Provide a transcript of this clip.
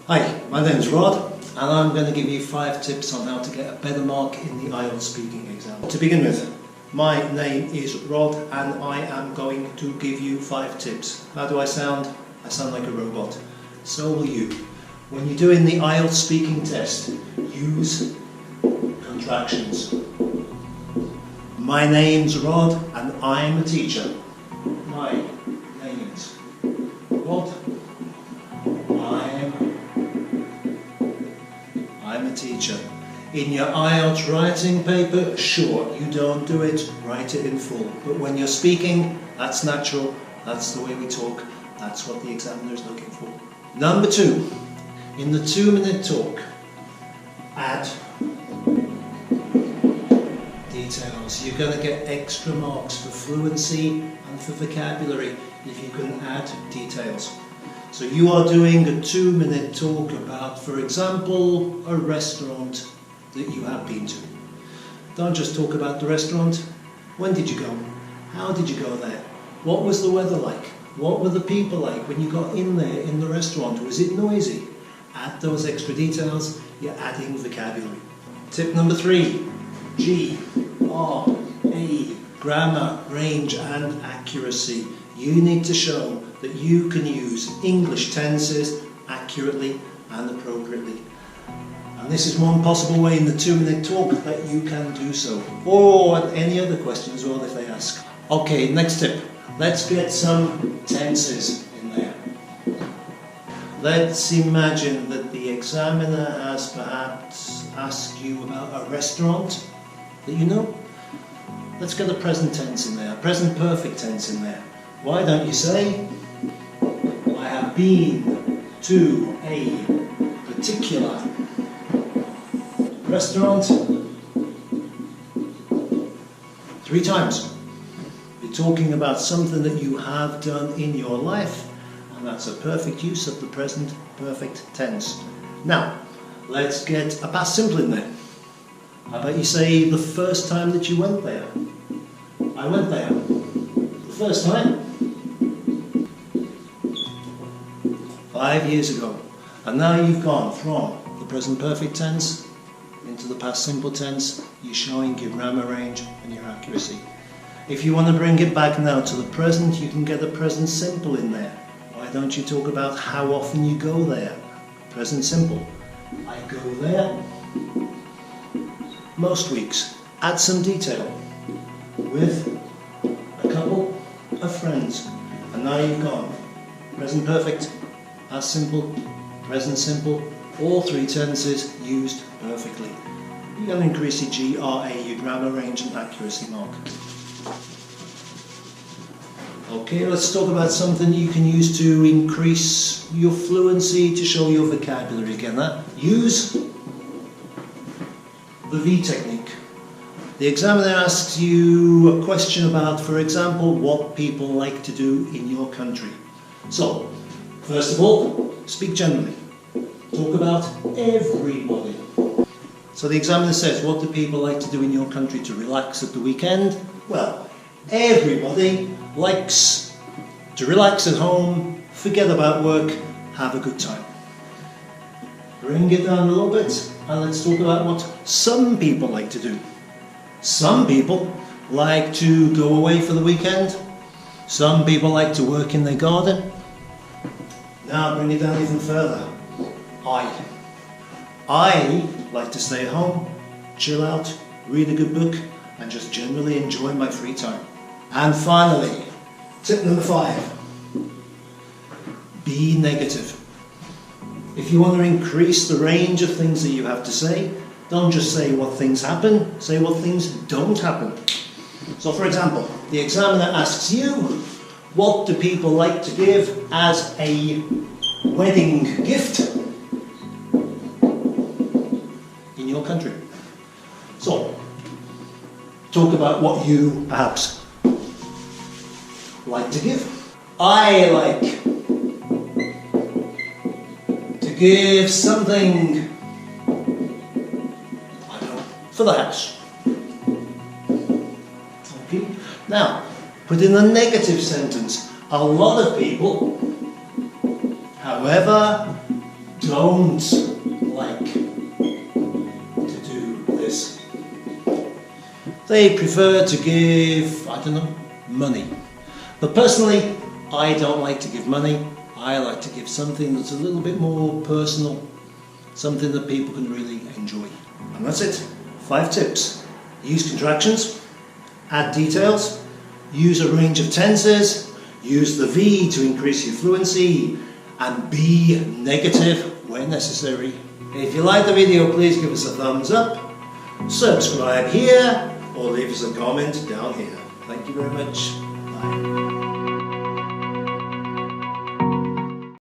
Hi, my name is Rod and I'm going to give you 5 tips on how to get a better mark in the IELTS speaking exam. To begin with, my name is Rod and I am going to give you 5 tips. How do I sound? I sound like a robot. So will you. When you're doing the IELTS speaking test, use contractions. My name's Rod and I'm a teacher. My name's Rod. I'm a teacher. In your IELTS writing paper, sure, you don't do it, write it in full. But when you're speaking, that's natural, that's the way we talk, that's what the examiner is looking for. Number 2, in the 2-minute talk, add details. You're going to get extra marks for fluency and for vocabulary if you can add details. So you are doing a 2-minute talk about, for example, a restaurant that you have been to. Don't just talk about the restaurant. When did you go? How did you go there? What was the weather like? What were the people like when you got in there in the restaurant? Was it noisy? Add those extra details, you're adding vocabulary. Tip number 3, G, R, A, grammar, range and accuracy. You need to show that you can use English tenses accurately and appropriately. And this is one possible way in the 2-minute talk that you can do so. Or any other question as well if they ask. Okay, next tip. Let's get some tenses in there. Let's imagine that the examiner has perhaps asked you about a restaurant that you know. Let's get a present tense in there, a present perfect tense in there. Why don't you say, I have been to a particular restaurant 3 times. You're talking about something that you have done in your life, and that's a perfect use of the present perfect tense. Now, let's get a past simple in there. How about you say the first time that you went there? I went there. The first time? 5 years ago. And now you've gone from the present perfect tense into the past simple tense. You're showing your grammar range and your accuracy. If you want to bring it back now to the present, you can get a present simple in there. Why don't you talk about how often you go there? Present simple. I go there most weeks. Add some detail. With a couple of friends. And now you've gone present perfect, past simple, present simple, all 3 tenses used perfectly. You're going to increase your GRA, your grammar range and accuracy mark. Okay, let's talk about something you can use to increase your fluency, to show your vocabulary again. Use the V technique. The examiner asks you a question about, for example, what people like to do in your country. So, first of all, speak generally. Talk about everybody. So the examiner says, what do people like to do in your country to relax at the weekend? Well, everybody likes to relax at home, forget about work, have a good time. Bring it down a little bit and let's talk about what some people like to do. Some people like to go away for the weekend. Some people like to work in their garden. Now bring it down even further. I like to stay at home, chill out, read a good book and just generally enjoy my free time. And finally, tip number 5. Be negative. If you want to increase the range of things that you have to say, don't just say what things happen, say what things don't happen. So for example, the examiner asks you, what do people like to give as a wedding gift in your country? So, talk about what you perhaps like to give. I like to give something for the house. Okay. Now, put in a negative sentence. A lot of people, however, don't like to do this. They prefer to give, I don't know, money. But personally, I don't like to give money. I like to give something that's a little bit more personal, something that people can really enjoy. And that's it. 5 tips. Use contractions, add details, use a range of tenses, use the V to increase your fluency, and be negative where necessary. If you like the video, please give us a thumbs up, subscribe here, or leave us a comment down here. Thank you very much. Bye.